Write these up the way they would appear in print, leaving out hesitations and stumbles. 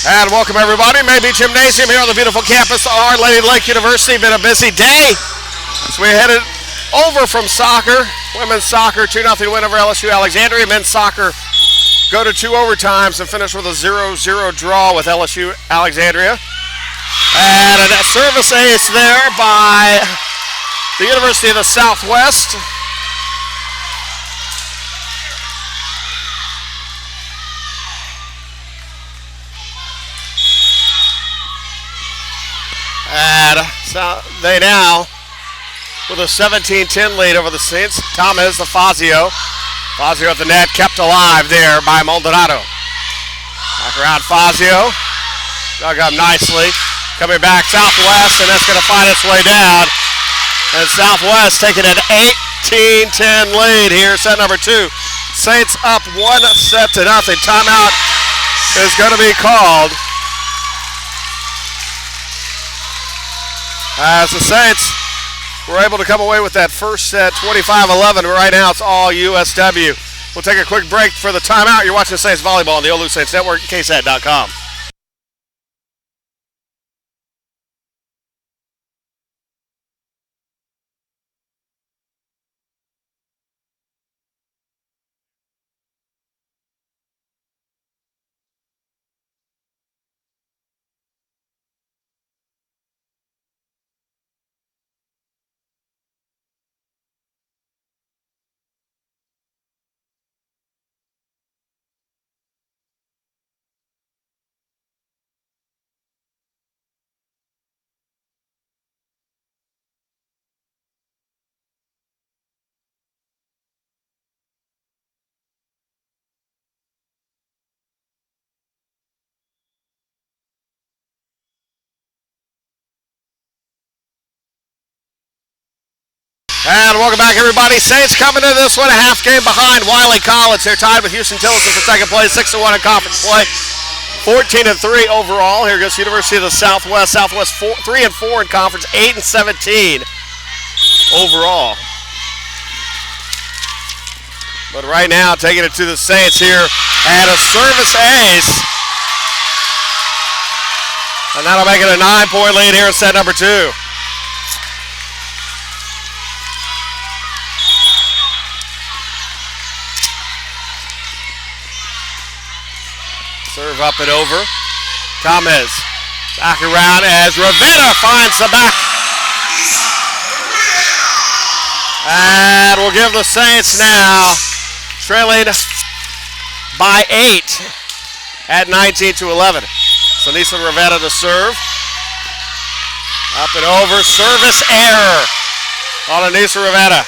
And welcome everybody. Maybe Gymnasium here on the beautiful campus of Our Lady Lake University. Been a busy day. So we headed over from soccer. Women's soccer 2-0 win over LSU Alexandria. Men's soccer go to 2 overtimes and finish with a 0-0 draw with LSU Alexandria. And a service ace there by the University of the Southwest. And so they now, with a 17-10 lead over the Saints. Thomas, the Fazio. Fazio at the net, kept alive there by Maldonado. Back around Fazio. Dug up nicely. Coming back Southwest, and that's going to find its way down. And Southwest taking an 18-10 lead here, set number 2. Saints up 1-0. Timeout is going to be called. As the Saints were able to come away with that first set, 25-11. Right now, it's all USW. We'll take a quick break for the timeout. You're watching Saints Volleyball on the OLLU Saints Network, KSAT.com. And welcome back, everybody. Saints coming into this one a half game behind Wiley College. They're tied with Houston Tillotson for second place, 6-1 in conference play, 14-3 overall. Here goes University of the Southwest. Southwest 3-4 in conference, 8-17 overall. But right now, taking it to the Saints here, and a service ace. And that'll make it a 9-point lead here in set number 2. Serve up and over. Thomas back around as Rivera finds the back. And we'll give the Saints now trailing by 8 at 19-11. So Nisa Rivera to serve. Up and over. Service error on Anissa Rivera.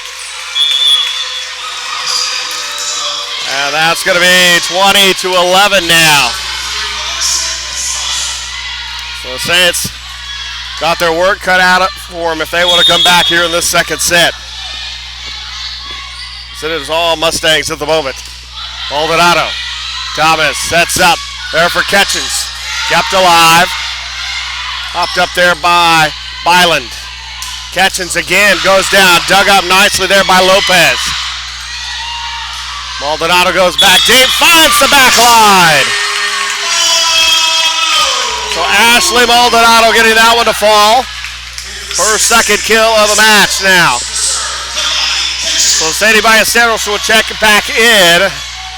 And that's going to be 20-11 now. So the Saints got their work cut out for them if they want to come back here in this second set. So it is all Mustangs at the moment. Maldonado. Thomas sets up there for Ketchens. Kept alive. Hopped up there by Byland. Ketchens again goes down. Dug up nicely there by Lopez. Maldonado goes back deep, finds the back line. So Ashley Maldonado getting that one to fall. Her second kill of the match now. So Sadie Ballesteros will check back in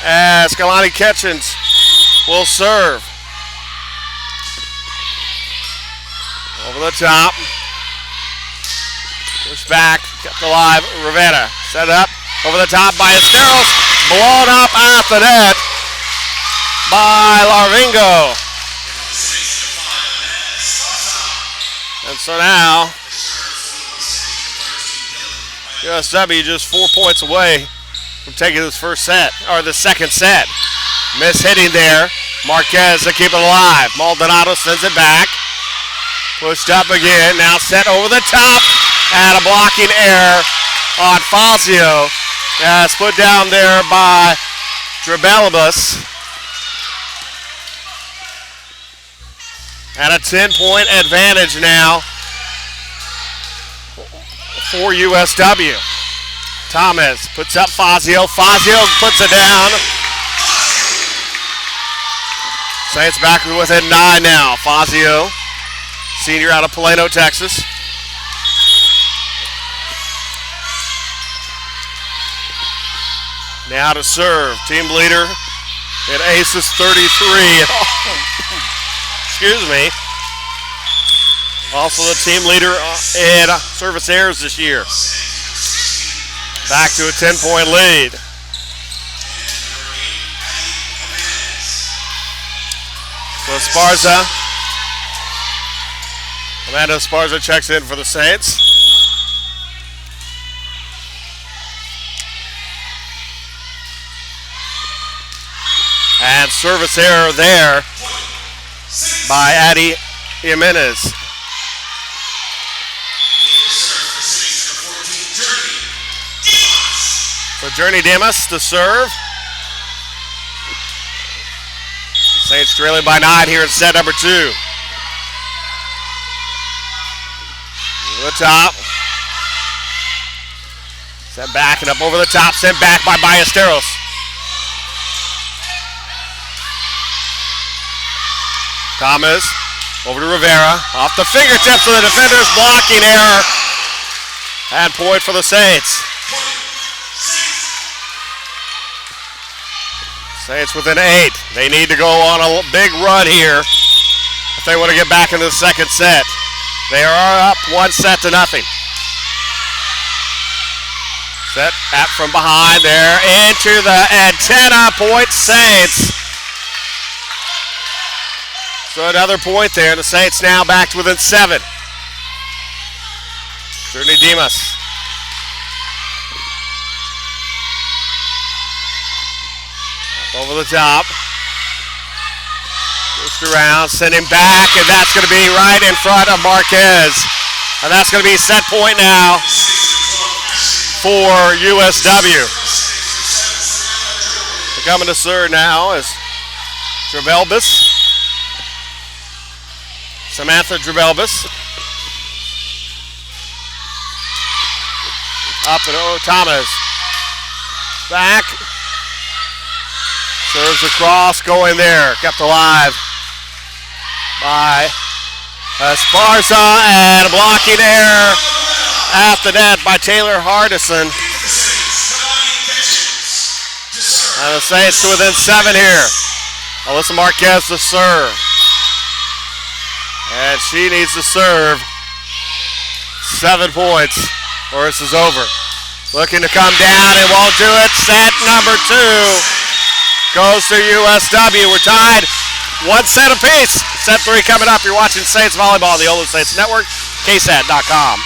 as Kalani Ketchens will serve. Over the top. Push back, kept alive, Rivera. Set up, over the top by Esteros. Blown up at the net by Larvingo. And so now, USW just 4 points away from taking this first set, or the second set. Miss hitting there. Marquez to keep it alive. Maldonado sends it back. Pushed up again. Now set over the top. And a blocking error on Fazio. It's put down there by Drabelibus. And a 10-point advantage now for USW. Thomas puts up Fazio. Fazio puts it down. Saints back within 9 now. Fazio, senior out of Plano, Texas. Now to serve. Team leader in aces 33. Excuse me. Also the team leader in service errors this year. Back to a 10-point lead. So Esparza. Amanda Esparza checks in for the Saints. And service error there by Addie Jimenez. So Journey Demas to serve. Saints trailing by 9 here in set number 2. Over the top. Sent back and up over the top. Sent back by Ballesteros. Thomas over to Rivera. Off the fingertips of the defenders. Blocking error. And point for the Saints. Saints within 8. They need to go on a big run here if they want to get back into the second set. They are up 1-0. Set at from behind there into the antenna. Point Saints. So another point there. The Saints now back to within 7. Journey Demas. Over the top. Pushed around, send him back, and that's going to be right in front of Marquez. And that's going to be set point now for USW. Coming to serve now is Drabelbis. Samantha Drabelbis. Up and Thomas. Back. Serves across, going there. Kept alive by Esparza, and a blocking error at the net by Taylor Hardison. And the Saints to within 7 here. Alyssa Marquez to serve. And she needs to serve 7 points or this is over. Looking to come down and won't do it. Set number 2. Goes to USW. We're tied 1 set apiece. Set 3 coming up. You're watching Saints Volleyball on the OLLU Saints Network, ksat.com.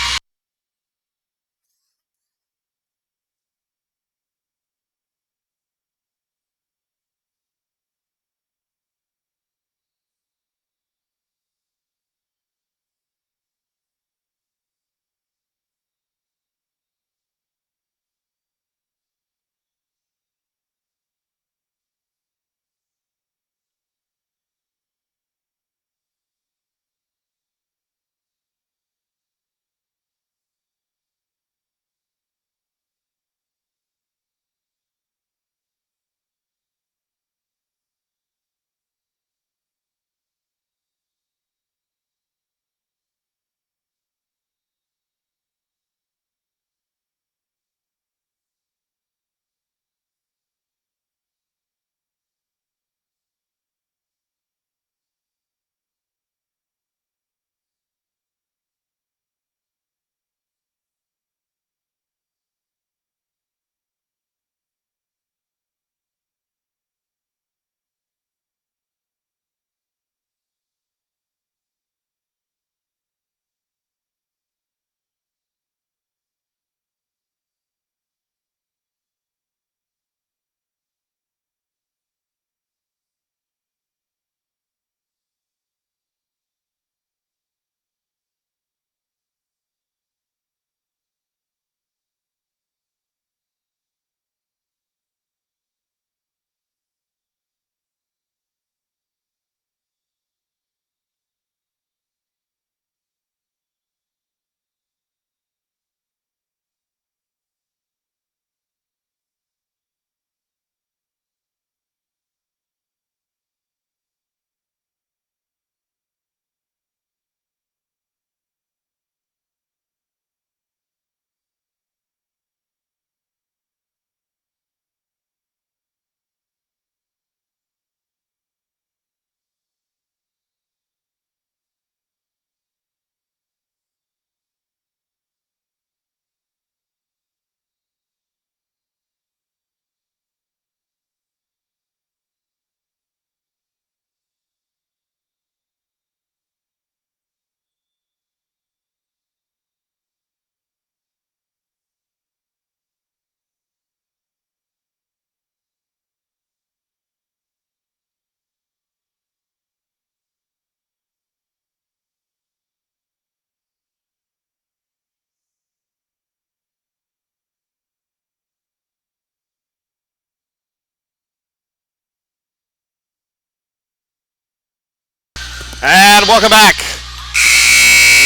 And welcome back.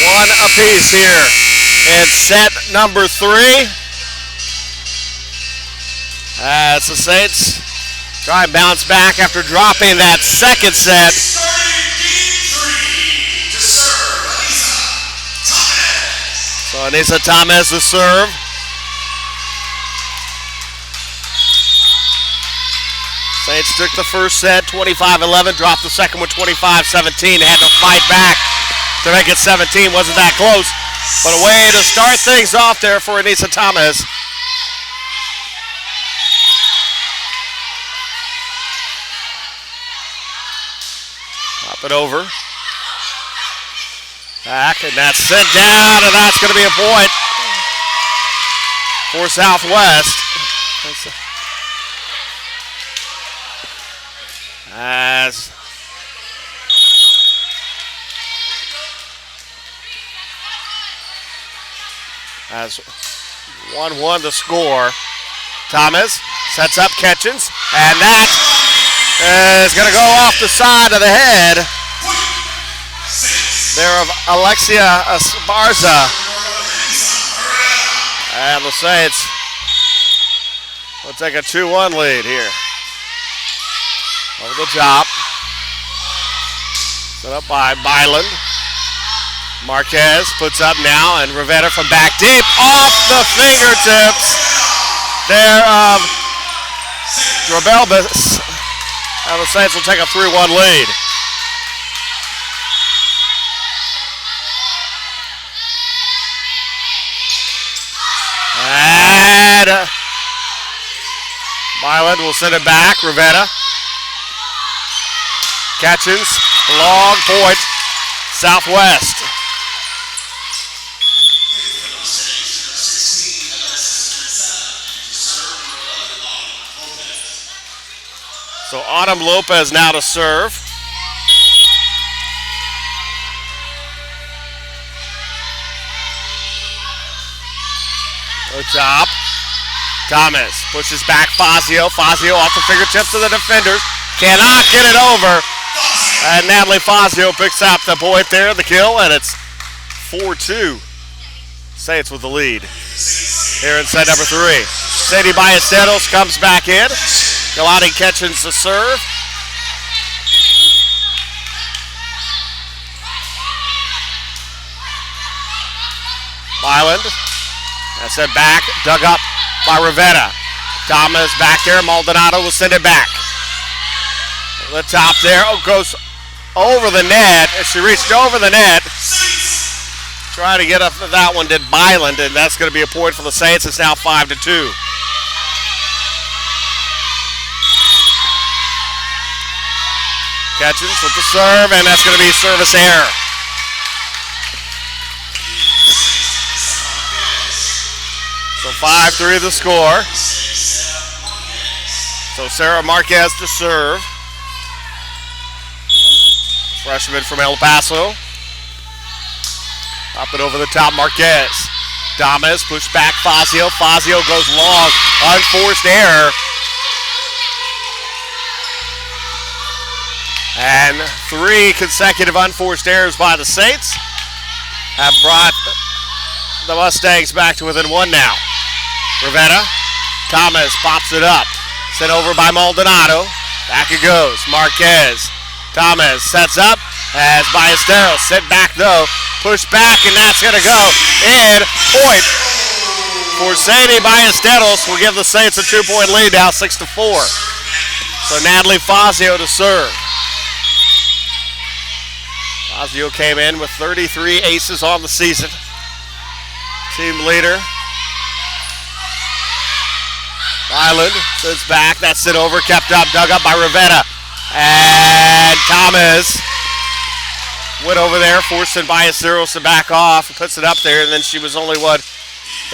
One apiece here in set number 3. As the Saints try and bounce back after dropping that second set. So Anissa Thomas to serve. Saints took the first set 25-11, dropped the second one 25-17. They had to fight back to make it 17. Wasn't that close, but a way to start things off there for Anissa Thomas. Pop it over. Back, and that's sent down, and that's going to be a point for Southwest. As As 1-1 the score. Thomas sets up Ketchens, and that is going to go off the side of the head there of Alexia Esparza. And the Saints will take a 2-1 lead here. Over the top. Set up by Byland. Marquez puts up now, and Rivera from back deep off the fingertips there of Drabelbis. And the Saints will take a 3-1 lead. And Byland will send it back. Rivera. Catchins, long point, Southwest. So Autumn Lopez now to serve. The top. Thomas pushes back Fazio. Fazio off the fingertips of the defenders. Cannot get it over. And Natalie Fazio picks up the point there, the kill, and it's 4-2. Saints with the lead here in set number 3. Sadie Ballesteros comes back in. Galati Ketchens to serve. Byland. That's it back, dug up by Rivera. Thomas back there. Maldonado will send it back. The top there. Oh, goes over the net. As she reached over the net. Trying to get up to that one did Byland, and that's going to be a point for the Saints. It's now 5-2. Catchins with the serve, and that's going to be service error. So 5-3 the score. So Sarah Marquez to serve. Freshman from El Paso. Up and over the top, Marquez. Thomas pushed back Fazio. Fazio goes long. Unforced error. And 3 consecutive unforced errors by the Saints have brought the Mustangs back to within 1 now. Rivera. Thomas pops it up. Sent over by Maldonado. Back it goes. Marquez. Thomas sets up as Ballesteros. Sent back though. Push back, and that's going to go in. Point for Sadie Ballesteros will give the Saints a 2-point lead now, 6-4. So Natalie Fazio to serve. Fazio came in with 33 aces on the season. Team leader. Byland sends back. That's it over. Kept up. Dug up by Rivera. And Thomas went over there, forcing Ballesteros to back off. Puts it up there, and then she was only one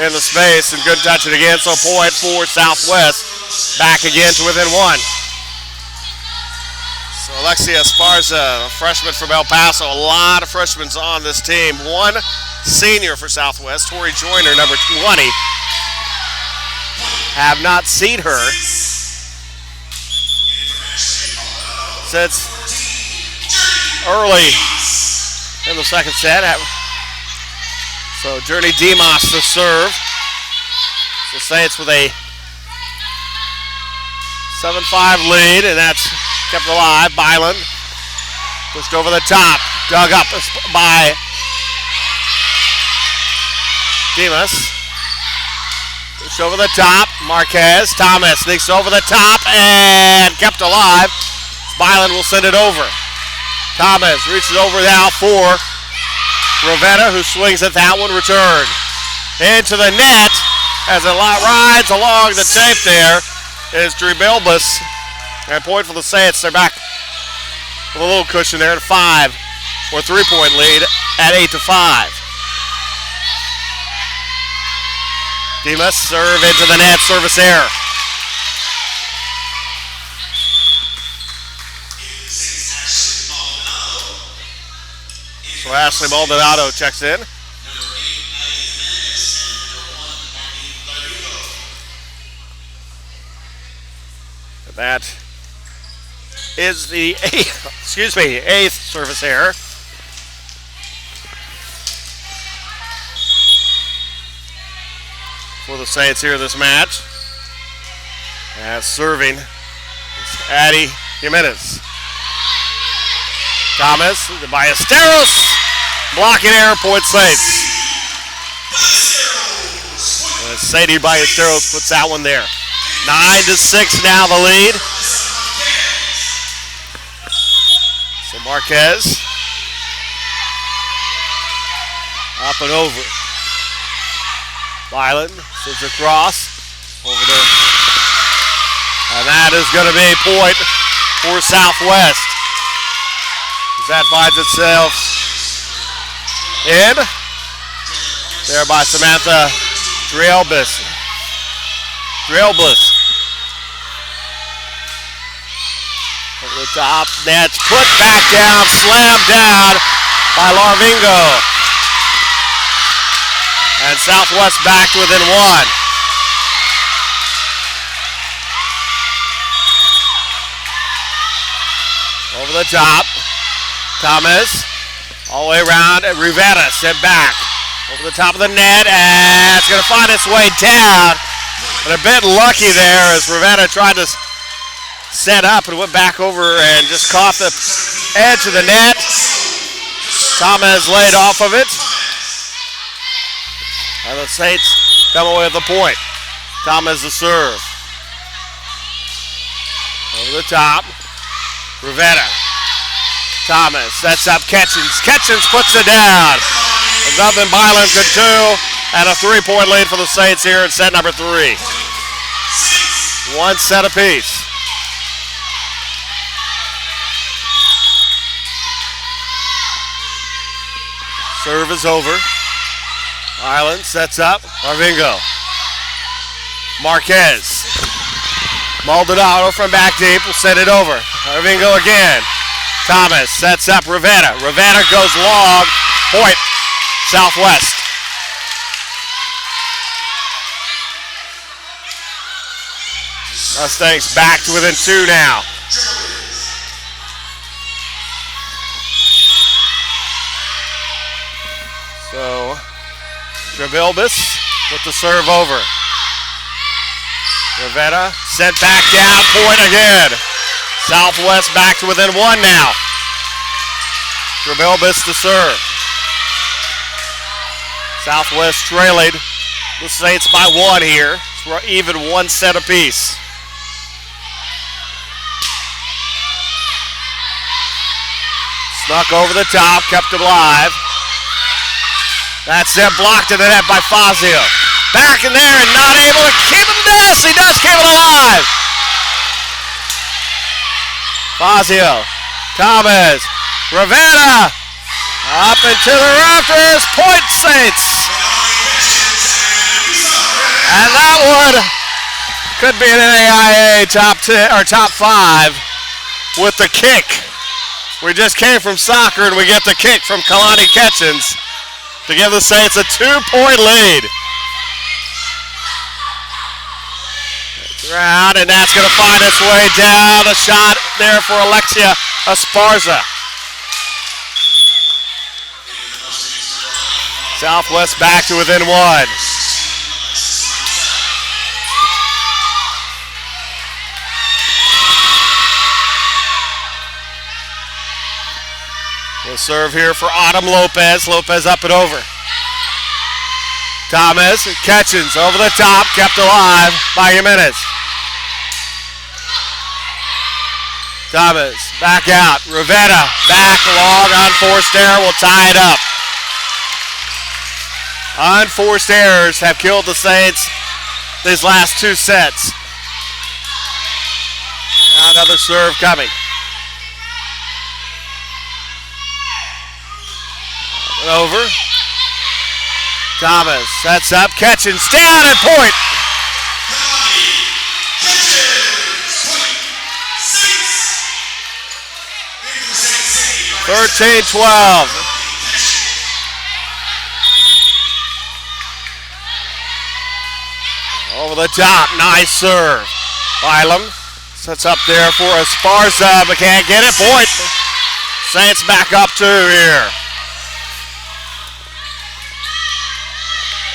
in the space. And good touch it again. So point for Southwest. Back again to within 1. So Alexia Esparza, a freshman from El Paso. A lot of freshmen on this team. 1 senior for Southwest. Tori Joyner, number 20. Have not seen her since early in the second set. So Journey Demos to serve. The Saints with a 7-5 lead, and that's kept alive. Byland pushed over the top, dug up by Demas. Pushed over the top. Marquez. Thomas sneaks over the top and kept alive. Byland will send it over. Thomas reaches over now for Rivetta, who swings at that one. Return into the net as it rides along the tape. There is Drebilbus. And point for the Saints. They're back with a little cushion there at 5 or 3-point lead at 8-5. Demas serve into the net, service error. So Ashley Maldonado checks in. And that is the eighth service error. For the Saints here in this match. As serving is Addie Jimenez. Thomas to Ballesteros. Blocking error, point Saints. Sadie Ballesteros puts that one there. 9-6 now the lead. So Marquez. Up and over. Byland sends across over there. And that is going to be a point for Southwest. As that finds itself in there by Samantha Dreilbus. Over the top, that's put back down, slammed down by Larvingo. And Southwest back to within 1. Over the top. Thomas. All the way around. Rivetta sent back. Over the top of the net. And it's going to find its way down. But a bit lucky there as Rivetta tried to set up and went back over and just caught the edge of the net. Thomas laid off of it. And the Saints come away with the point. Thomas the serve. Over the top. Rivetta. Thomas sets up Ketchens. Ketchens puts it down. There's nothing Byland could do. And a 3-point lead for the Saints here in set number 3. 1 set apiece. Serve is over. Island sets up. Larvingo. Marquez. Maldonado from back deep will send it over. Larvingo again. Thomas sets up Rivetta. Rivetta goes long. Point. Southwest. Mustangs back to within 2 now. So, Drebilbus with the serve over. Rivetta sent back down, point again. Southwest back to within 1 now. Drebilbus to serve. Southwest trailing the Saints by 1 here. We're even 1 set apiece. Snuck over the top, kept him alive. That's it, blocked in the net by Fazio. Back in there and not able to keep it in this. He does keep it alive. Fazio, Thomas, Rivetta, up into the rafters, point Saints. And that one could be an NAIA top 10 or top 5 with the kick. We just came from soccer and we get the kick from Kalani Ketchens to give the Saints a 2-point lead. Around, and that's going to find its way down. A shot there for Alexia Esparza. Southwest back to within 1. We'll serve here for Autumn Lopez. Lopez up and over. Thomas, Catchins over the top, kept alive by Jimenez. Thomas, back out. Rivetta, back long, unforced error, will tie it up. Unforced errors have killed the Saints these last 2 sets. Now another serve coming. Over. Thomas sets up, Catchins down at point. 13-12. Over the top, nice serve. Milam sets up there for Esparza, but can't get it. Point. Saints back up 2 here.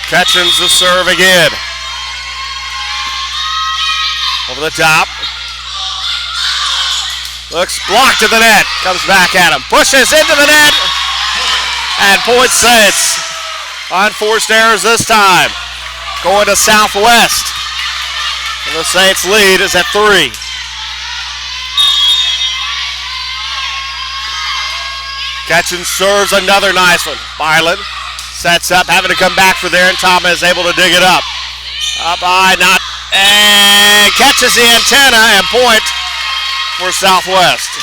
Catchins the serve again. Over the top. Looks blocked to the net. Comes back at him. Pushes into the net. And point Saints. Unforced errors this time. Going to Southwest. And the Saints lead is at 3. Catchins serves another nice one. Byland sets up, having to come back for there, and Thomas is able to dig it up. Up high, not, and catches the antenna, and point for Southwest.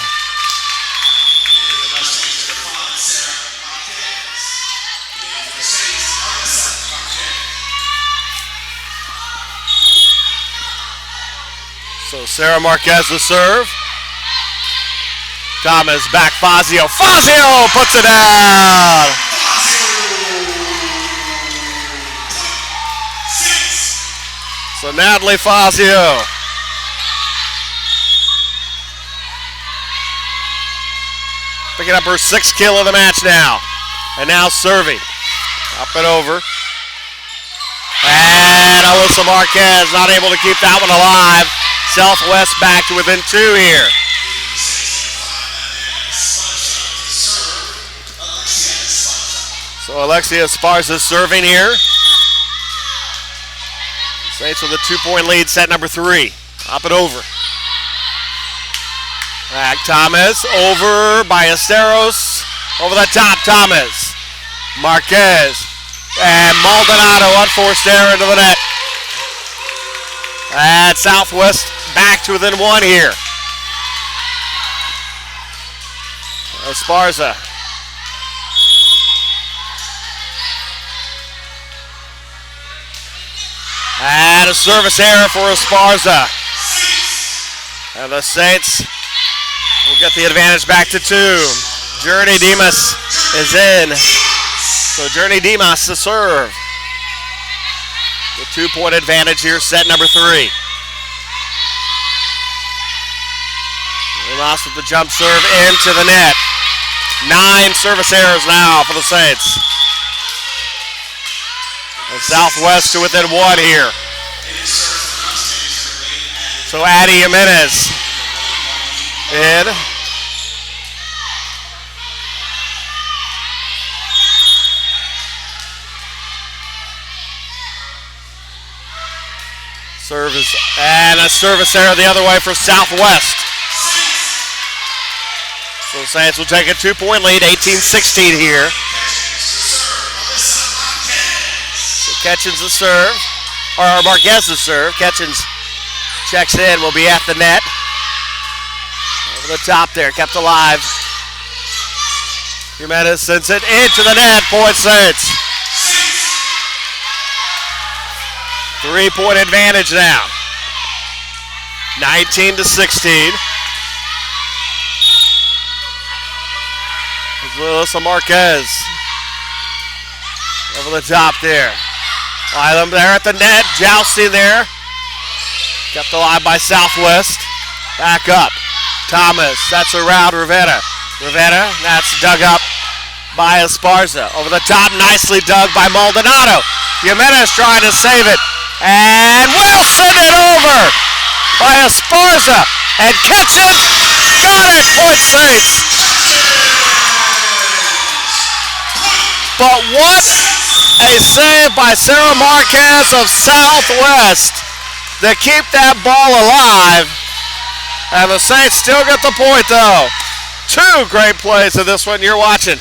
So Sarah Marquez the serve. Thomas back, Fazio. Fazio puts it down. So Natalie Fazio. Picking up her 6th kill of the match now. And now serving. Up and over. And Alyssa Marquez not able to keep that one alive. Southwest back to within 2 here. So Alexia Esparza serving here. Saints with a 2-point lead, set number 3. Up and over. Back Thomas, over by Esteros. Over the top, Thomas. Marquez. And Maldonado, unforced error into the net. And Southwest back to within 1 here. Esparza. And a service error for Esparza. And the Saints will get the advantage back to 2. Journey Dimas is in. So Journey Dimas to serve. The 2-point advantage here, set number 3. Dimas with the jump serve into the net. 9 service errors now for the Saints. And Southwest to within 1 here. So Addie Jimenez in. Service and a service error the other way for Southwest. So Saints will take a 2-point lead, 18-16 here. Catchins the serve, or Marquez the serve. Catchins checks in, will be at the net. Over the top there, kept alive. Jimenez sends it into the net, point Saints. 3-point advantage now. 19-16. Alyssa Marquez. Over the top there. Milam there at the net, jousting there. Kept alive by Southwest. Back up. Thomas, that's around Rivetta. Rivetta, that's dug up by Esparza. Over the top, nicely dug by Maldonado. Jimenez trying to save it. And will send it over by Esparza. And catches. Got it, Point Saints. But what a save by Sarah Marquez of Southwest to keep that ball alive. And the Saints still get the point, though. Two great plays in this one. You're watching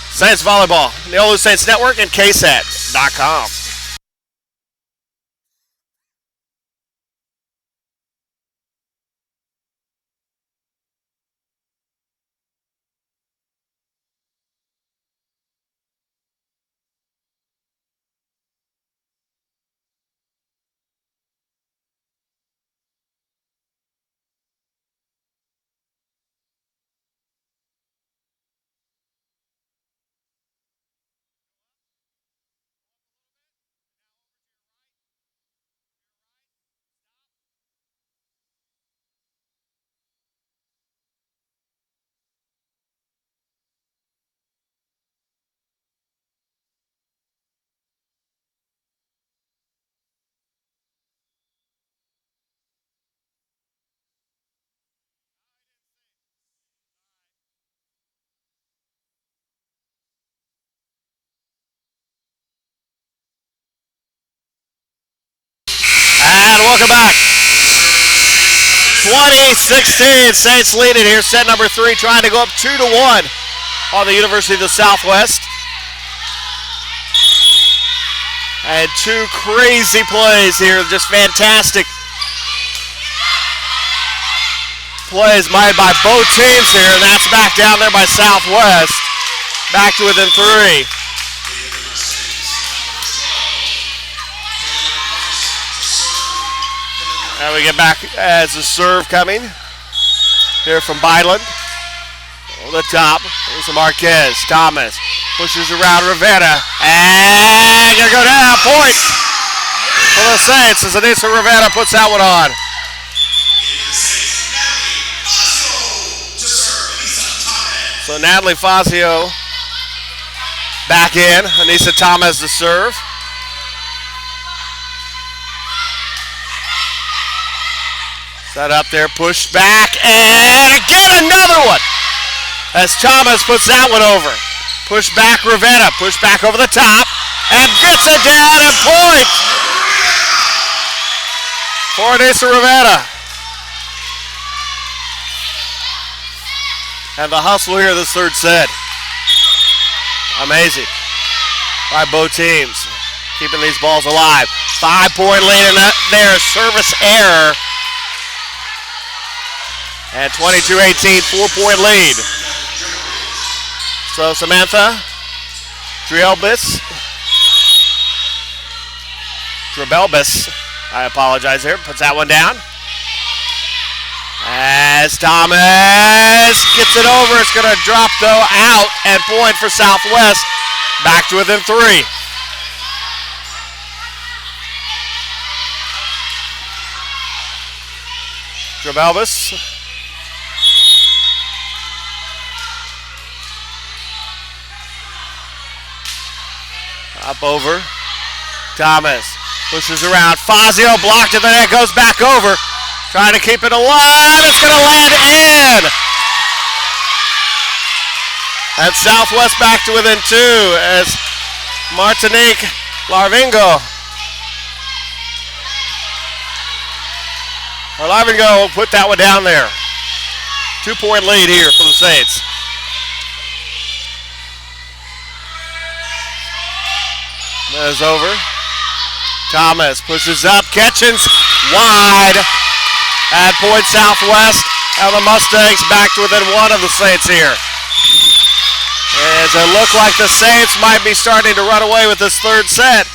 Saints Volleyball, the OLLU Saints Network, and KSAT.com. And welcome back. 2016, Saints lead it here. Set number 3, trying to go up 2-1 on the University of the Southwest. And two crazy plays here, just fantastic plays made by both teams here, and that's back down there by Southwest. Back to within 3. And we get back as a serve coming here from Byland. On the top, there's a Marquez. Thomas pushes around Rivera. And gonna go down. Point for the Saints as Anissa Rivera puts that one on. So Natalie Fazio back in. Anissa Thomas to serve. Set up there, pushed back, and again another one. As Thomas puts that one over. Push back Rivera, push back over the top, and gets it down and point for Anissa Rivera. And the hustle here this third set. Amazing by both teams. Keeping these balls alive. 5-point lead in there, service error. And 22-18, 4-point lead. So Samantha Drelbis, I apologize here, puts that one down. As Thomas gets it over, it's going to drop though out and point for Southwest. Back to within 3. Drelbis. Up over. Thomas pushes around. Fazio blocked it, then it goes back over. Trying to keep it alive. It's going to land in. And Southwest back to within 2 as Martinique Larvingo. Larvingo will put that one down there. 2-point lead here for the Saints. That is over. Thomas pushes up, catches wide at point Southwest. And the Mustangs back to within 1 of the Saints here. As it looked like the Saints might be starting to run away with this third set.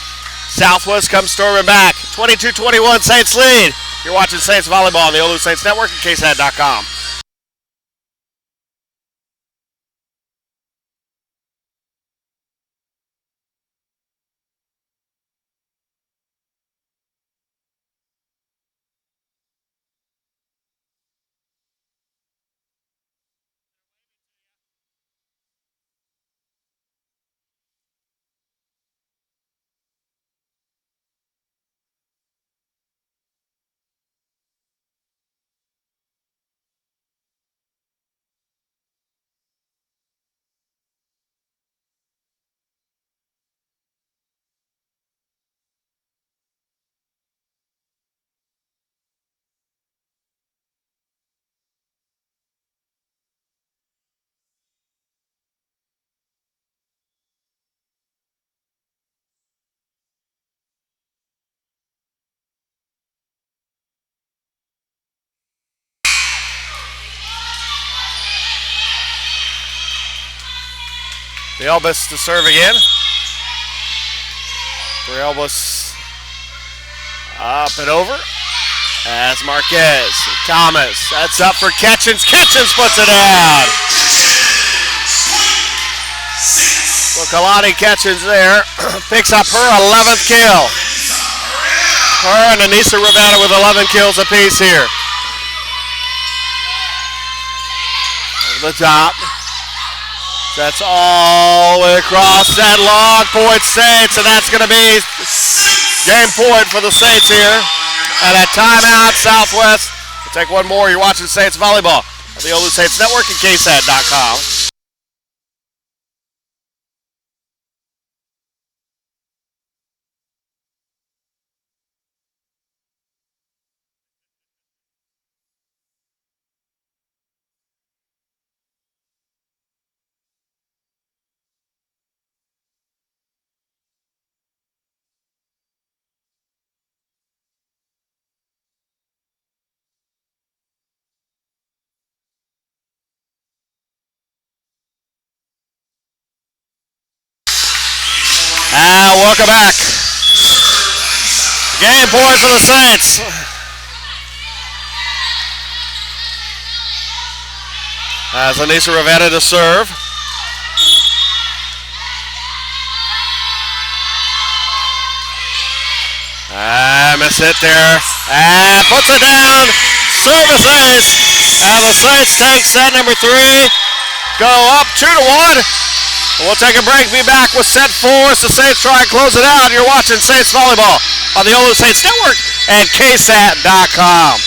Southwest comes storming back. 22-21 Saints lead. You're watching Saints Volleyball on the OLLU Saints Network and KSAT.com. Brielbus to serve again. Brielbus up and over. As Marquez. Thomas. That's up for Ketchens. Ketchens puts it down. So Kalani Ketchens there picks up her 11th kill. Her and Anissa Rivera with 11 kills apiece here. Over the top. That's all the way across that long point Saints, and that's going to be game point for the Saints here. And a timeout, Southwest. We'll take one more. You're watching Saints Volleyball on the OLLU Saints Network and KSAT.com. And welcome back. Game point for the Saints. As Anissa Rivera to serve. And miss it there. And puts it down. Service ace. And the Saints take set number 3. Go up 2-1. We'll take a break. Be back with set 4 as the Saints try and close it out. You're watching Saints Volleyball on the OLLU Saints Network and KSAT.com.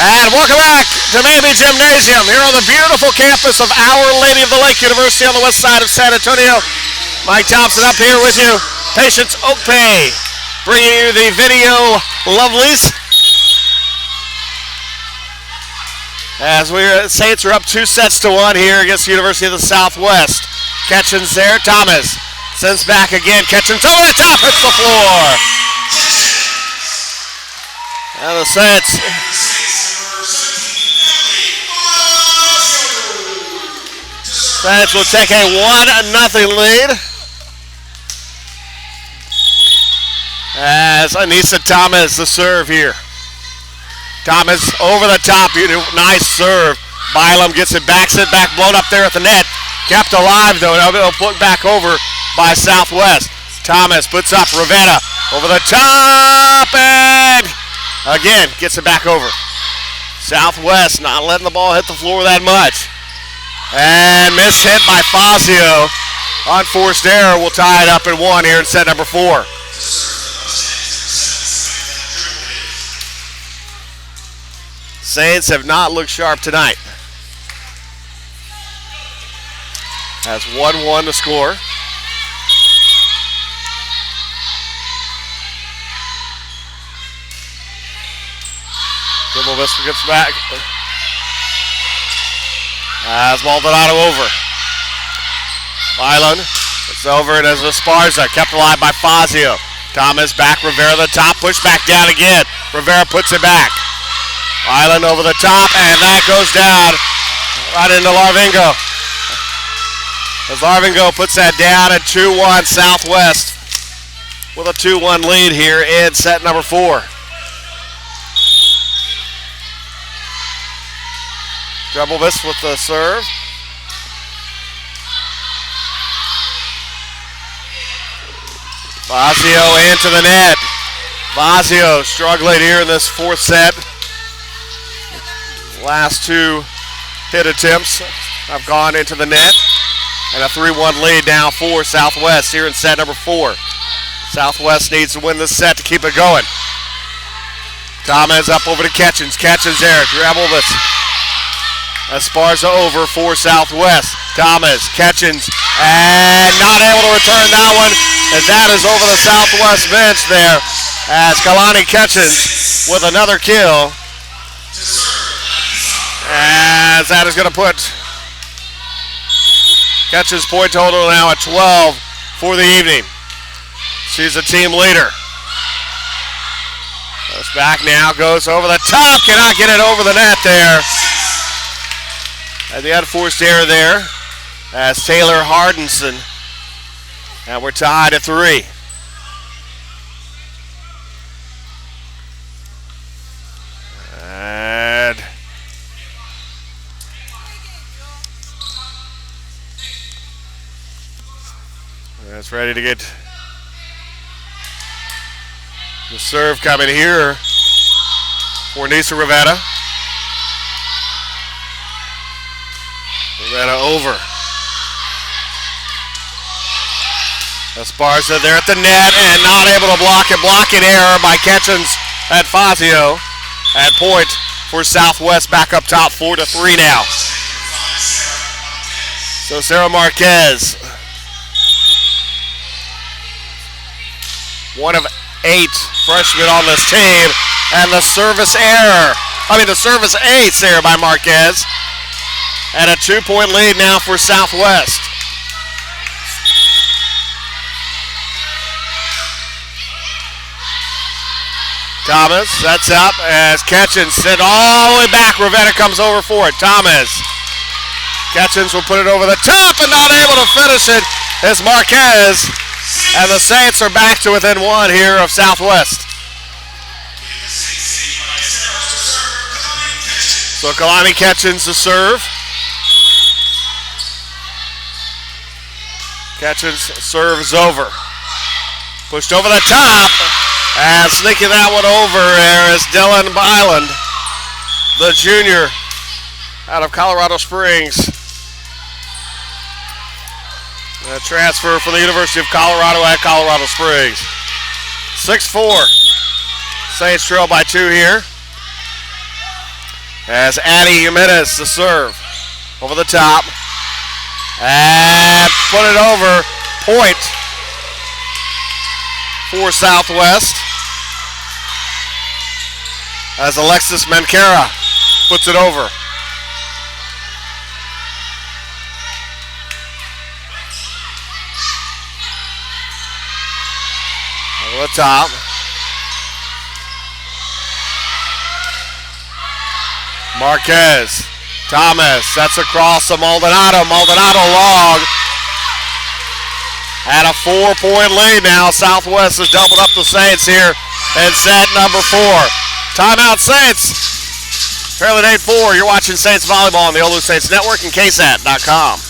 And welcome back to Maybe Gymnasium here on the beautiful campus of Our Lady of the Lake University on the west side of San Antonio. Mike Thompson up here with you. Patience Oakpay bringing you the video lovelies. As Saints are up 2-1 here against the University of the Southwest. Ketchens there. Thomas sends back again. Ketchens over the top. Hits the floor. And the Saints will take a 1-0 lead. As Anissa Thomas, the serve here. Thomas over the top, nice serve. Bylum gets it back, sent back, blown up there at the net. Kept alive though, now it'll put back over by Southwest. Thomas puts up Ravenna over the top and again gets it back over. Southwest not letting the ball hit the floor that much. And miss hit by Fazio. Unforced error will tie it up at 1 here in set number 4. Saints have not looked sharp tonight. Has 1-1 to score. Dribble Vista gets back. As Maldonado over. Milan, it's over and as Esparza kept alive by Fazio. Thomas back, Rivera the top, push back down again. Rivera puts it back. Milan over the top and that goes down right into Larvingo. As Larvingo puts that down at 2-1 Southwest with a 2-1 lead here in set number 4. Double this with the serve. Fazio into the net. Fazio struggling here in this 4th set. Last 2 hit attempts have gone into the net. And a 3-1 lead now for Southwest here in set number 4. Southwest needs to win this set to keep it going. Thomas up over to Ketchens. Ketchens there. Dribble this. Esparza over for Southwest. Thomas, Ketchens, and not able to return that one. And that is over the Southwest bench there as Kalani Ketchens with another kill. As that is going to put Ketchens' point total now at 12 for the evening. She's a team leader. Goes back now, goes over the top, cannot get it over the net there. And the unforced error there as Taylor Hardinson. And we're tied at 3. And that's ready to get the serve coming here for Nisa Ravenna. Ravenna over. Esparza there at the net and not able to block it. Blocking error by Ketchens at Fazio. At point for Southwest back up top 4-3 now. So Sarah Marquez, one of 8 freshmen on this team, and the service error. The service ace there by Marquez. And a 2-point lead now for Southwest. Thomas sets up as Ketchens sent all the way back. Ravenna comes over for it. Thomas. Ketchens will put it over the top and not able to finish it is Marquez. And the Saints are back to within 1 here of Southwest. So Kalani Ketchens to serve. Ketchens serves over. Pushed over the top. And sneaking that one over there is Dylan Byland, the junior out of Colorado Springs. A transfer from the University of Colorado at Colorado Springs. 6-4. Saints trail by 2 here. As Addie Jimenez to serve. Over the top. And put it over. Point for Southwest. As Alexis Mankara puts it over. Over the top. Marquez. Thomas. That's across to Maldonado. Maldonado long. At a 4-point lead now. Southwest has doubled up the Saints here in set number 4. Timeout Saints. Fairleigh 8-4. You're watching Saints Volleyball on the OLLU Saints Network and KSAT.com.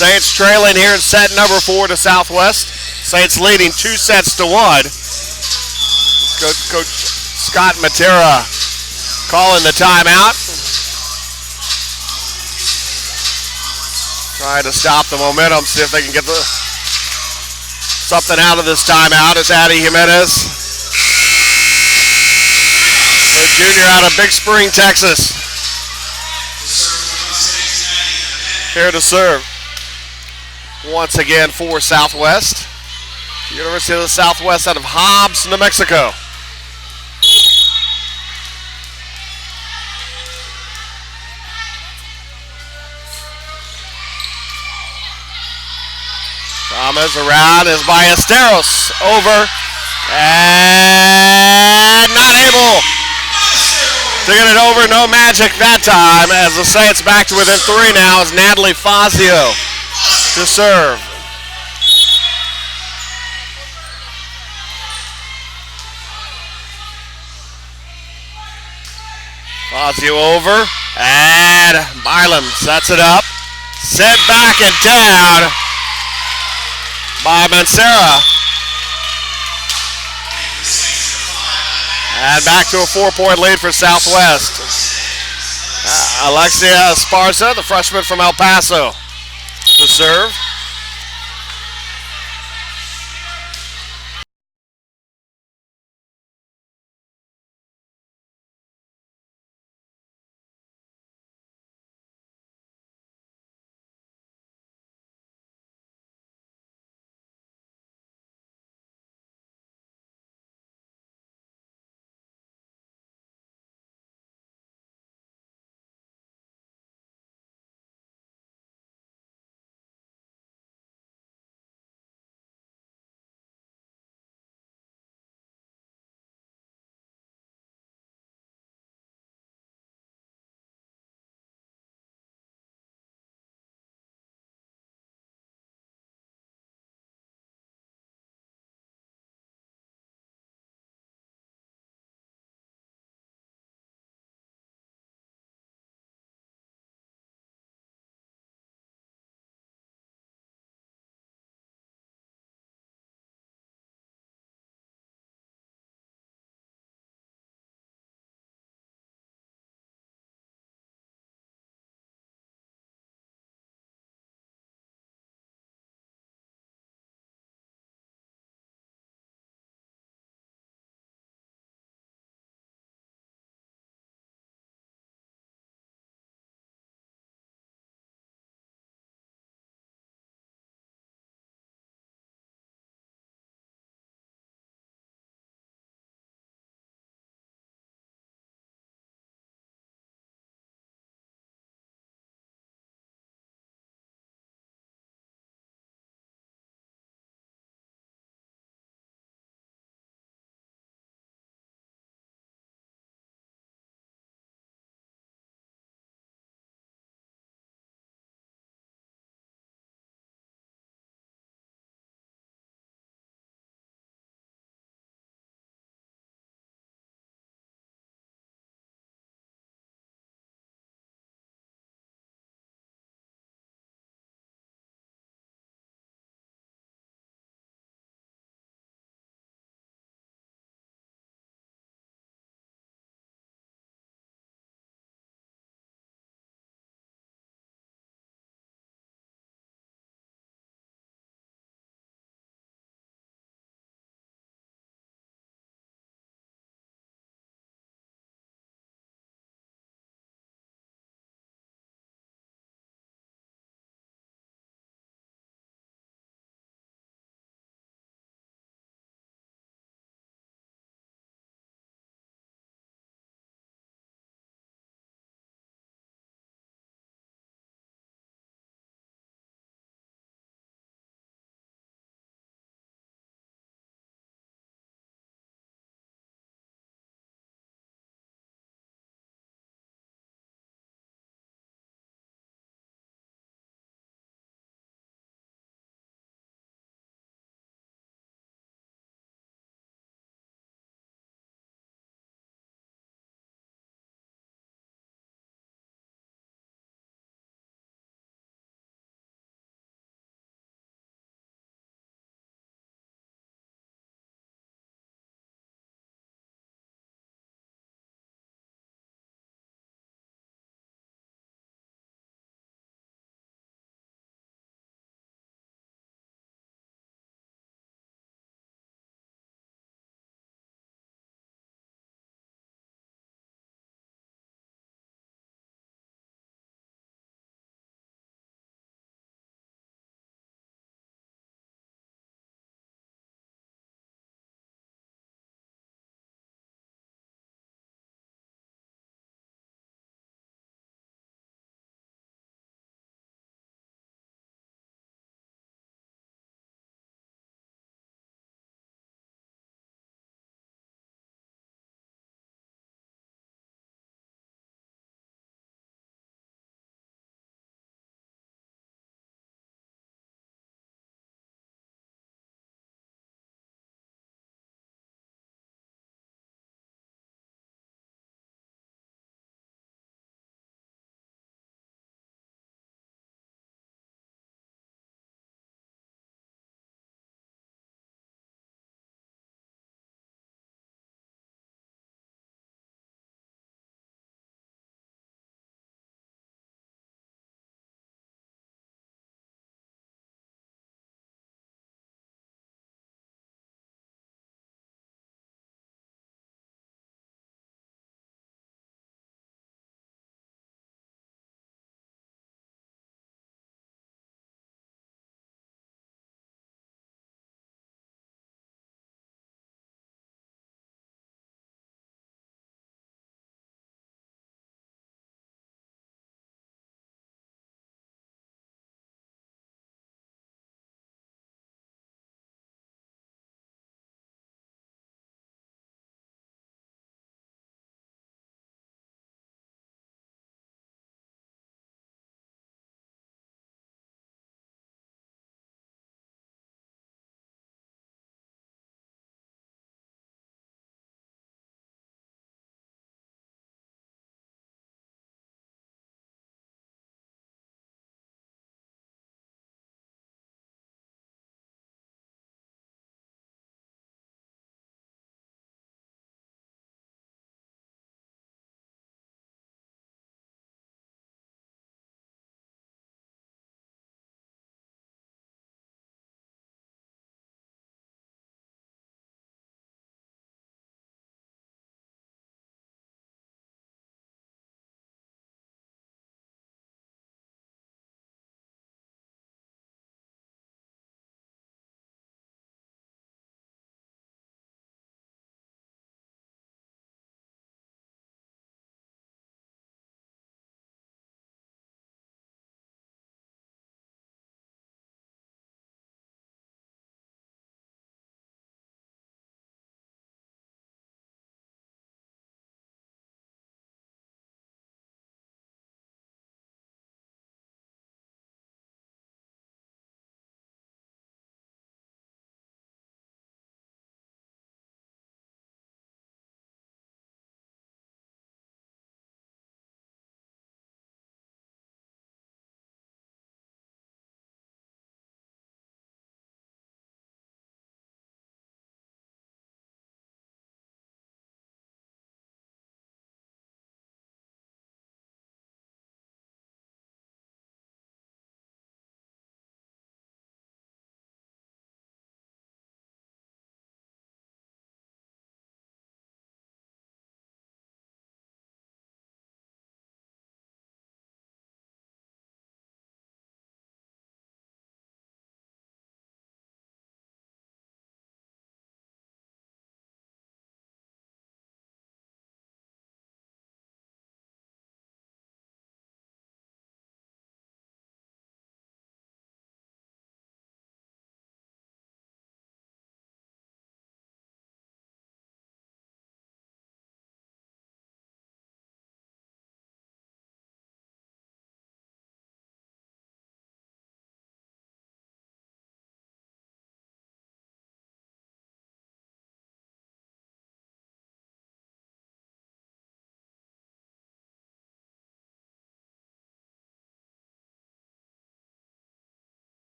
Saints trailing here in set number 4 to Southwest. Saints leading 2 sets to 1. Coach Scott Matera calling the timeout. Trying to stop the momentum, see if they can get something out of this timeout. It's Addie Jimenez, the junior out of Big Spring, Texas. Here to serve once again for Southwest. University of the Southwest out of Hobbs, New Mexico. Thomas around is Ballesteros over and not able to get it over. No magic that time as the Saints back to within 3 now as Natalie Fazio to serve. Fazio over and Bylam sets it up. Sent back and down by Mancera. And back to a 4-point lead for Southwest. Alexia Esparza, the freshman from El Paso, to serve.